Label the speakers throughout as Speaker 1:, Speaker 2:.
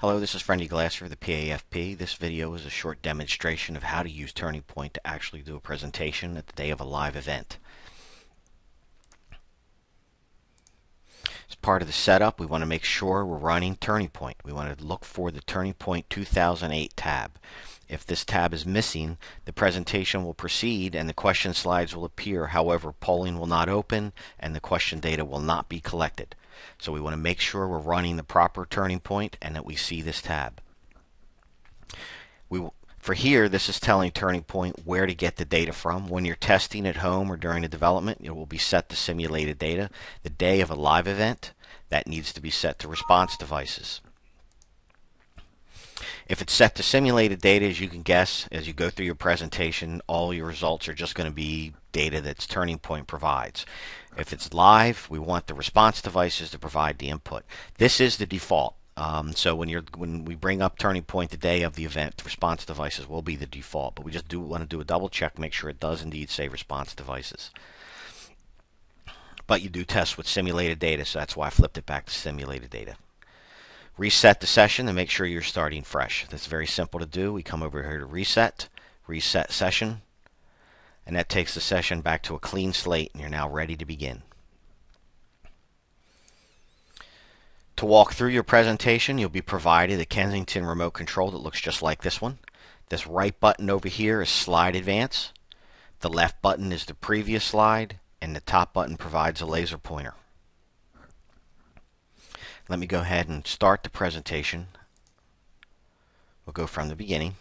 Speaker 1: Hello, this is Friendly Glasser, the PAFP. This video is a short demonstration of how to use Turning Point to actually do a presentation at the day of a live event. As part of the setup, we want to make sure we're running Turning Point. We want to look for the Turning Point 2008 tab. If this tab is missing, the presentation will proceed and the question slides will appear. However, polling will not open and the question data will not be collected. So we want to make sure we're running the proper Turning Point and that we see this tab. For here, this is telling Turning Point where to get the data from. When you're testing at home or during the development, it will be set to simulated data. The day of a live event, that needs to be set to response devices. If it's set to simulated data, as you can guess, as you go through your presentation, all your results are just going to be data that's Turning Point provides. If it's live, we want the response devices to provide the input. This is the default. So when we bring up Turning Point the day of the event, the response devices will be the default. But we just want to do a double check, make sure it does indeed say response devices. But you do test with simulated data, so that's why I flipped it back to simulated data. Reset the session and make sure you're starting fresh. That's very simple to do. We come over here to reset session, and that takes the session back to a clean slate, and you're now ready to begin. To walk through your presentation, you'll be provided a Kensington remote control that looks just like this one. This right button over here is slide advance. The left button is the previous slide, and the top button provides a laser pointer. Let me go ahead and start the presentation. We'll go from the beginning.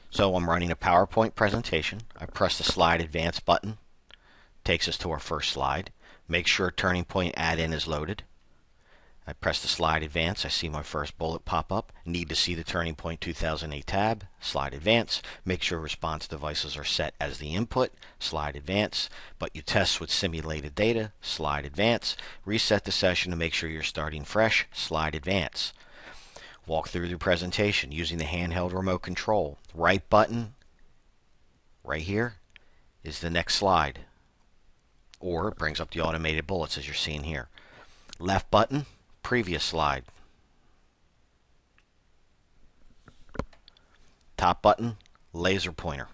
Speaker 1: So I'm running a PowerPoint presentation. I press the slide advance button. Takes us to our first slide. Make sure Turning Point add-in is loaded. I press the slide advance. I see my first bullet pop up. Need to see the Turning Point 2008 tab. Slide advance. Make sure response devices are set as the input. Slide advance. But you test with simulated data. Slide advance. Reset the session to make sure you're starting fresh. Slide advance. Walk through the presentation using the handheld remote control. Right button right here is the next slide. Or it brings up the automated bullets as you're seeing here. Left button, previous slide. Top button, laser pointer.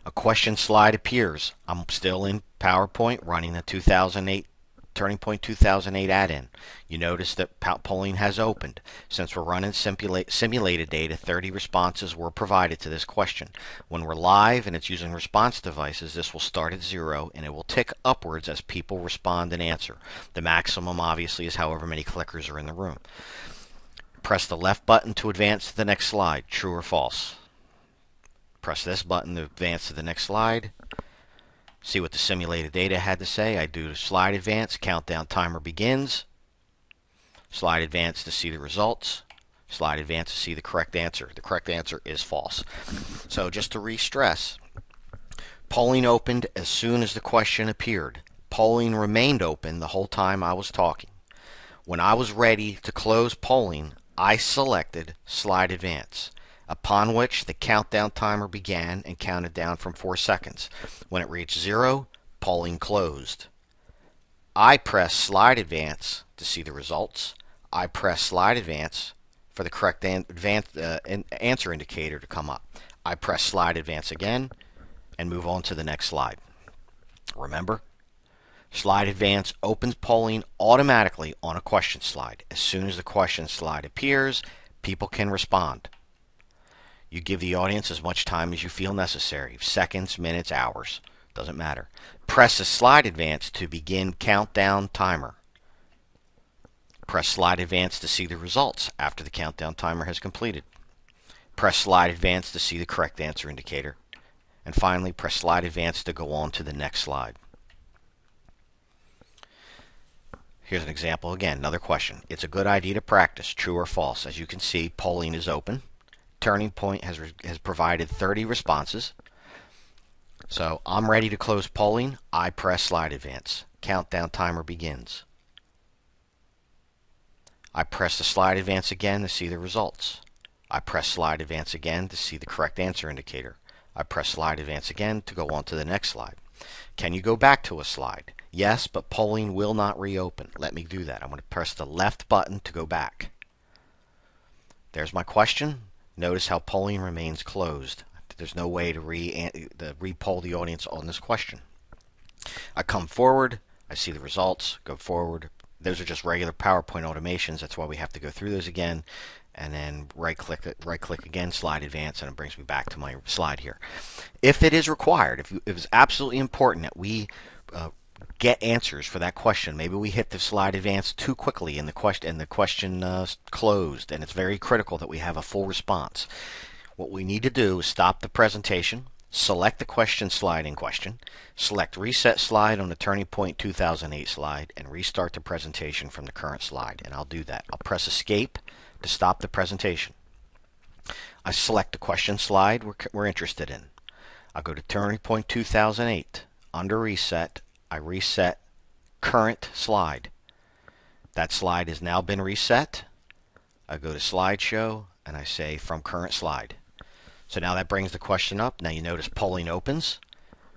Speaker 1: A question slide appears. I'm still in PowerPoint running the 2008 Turning Point 2008 add-in. You notice that polling has opened. Since we're running simulated data, 30 responses were provided to this question. When we're live and it's using response devices, this will start at 0 and it will tick upwards as people respond and answer. The maximum obviously is however many clickers are in the room. Press the left button to advance to the next slide, true or false. Press this button to advance to the next slide. See what the simulated data had to say. I do slide advance, countdown timer begins. Slide advance to see the results. Slide advance to see the correct answer. The correct answer is false. So just to re-stress, polling opened as soon as the question appeared. Polling remained open the whole time I was talking. When I was ready to close polling, I selected slide advance, upon which the countdown timer began and counted down from 4 seconds. When it reached 0, polling closed. I pressed slide advance to see the results. I pressed slide advance for the correct answer indicator to come up. I press slide advance again and move on to the next slide. Remember, slide advance opens polling automatically on a question slide. As soon as the question slide appears, people can respond. You give the audience as much time as you feel necessary. Seconds, minutes, hours. Doesn't matter. Press the slide advance to begin countdown timer. Press slide advance to see the results after the countdown timer has completed. Press slide advance to see the correct answer indicator. And finally, press slide advance to go on to the next slide. Here's an example again, another question. It's a good idea to practice, true or false. As you can see, polling is open. Turning Point has provided 30 responses. So I'm ready to close polling. I press slide advance. Countdown timer begins. I press the slide advance again to see the results. I press slide advance again to see the correct answer indicator. I press slide advance again to go on to the next slide. Can you go back to a slide? Yes, but polling will not reopen. Let me do that. I'm going to press the left button to go back. There's my question. Notice how polling remains closed. There's no way to re-poll the audience on this question. I come forward, I see the results, go forward. Those are just regular PowerPoint automations. That's why we have to go through those again. And then right click again, slide advance, and it brings me back to my slide here. If it is required, if it is absolutely important that we get answers for that question, maybe we hit the slide advance too quickly and the question closed, and it's very critical that we have a full response. What we need to do is stop the presentation, select the question slide in question, select reset slide on the Turning Point 2008 slide, and restart the presentation from the current slide. And I'll do that. I'll press escape to stop the presentation. I select the question slide we're interested in. I'll go to Turning Point 2008. Under reset, I reset current slide. That slide has now been reset. I go to slideshow and I say from current slide. So now that brings the question up. Now you notice polling opens.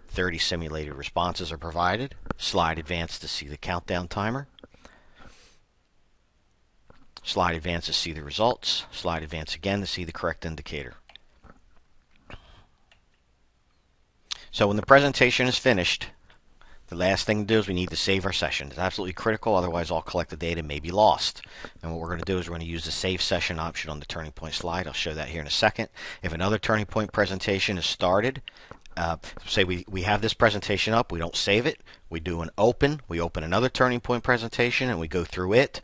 Speaker 1: 30 simulated responses are provided. Slide advance to see the countdown timer. Slide advance to see the results. Slide advance again to see the correct indicator. So when the presentation is finished, the last thing to do is we need to save our session. It's absolutely critical, otherwise all collected data may be lost. And what we're going to do is we're going to use the Save Session option on the Turning Point slide. I'll show that here in a second. If another Turning Point presentation is started, say we have this presentation up, we don't save it, we do an open, we open another Turning Point presentation and we go through it,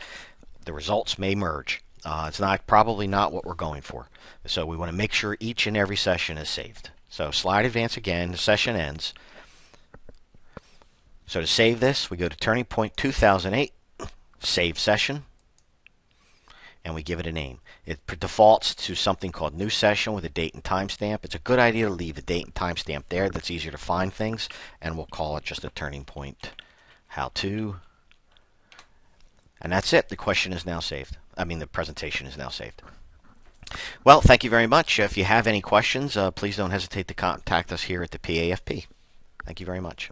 Speaker 1: the results may merge. It's probably not what we're going for. So we want to make sure each and every session is saved. So slide advance again, the session ends. So to save this, we go to Turning Point 2008, Save Session, and we give it a name. It defaults to something called New Session with a date and timestamp. It's a good idea to leave a date and timestamp there. That's easier to find things, and we'll call it just a Turning Point How-To. And that's it. The question is now saved. The presentation is now saved. Well, thank you very much. If you have any questions, please don't hesitate to contact us here at the PAFP. Thank you very much.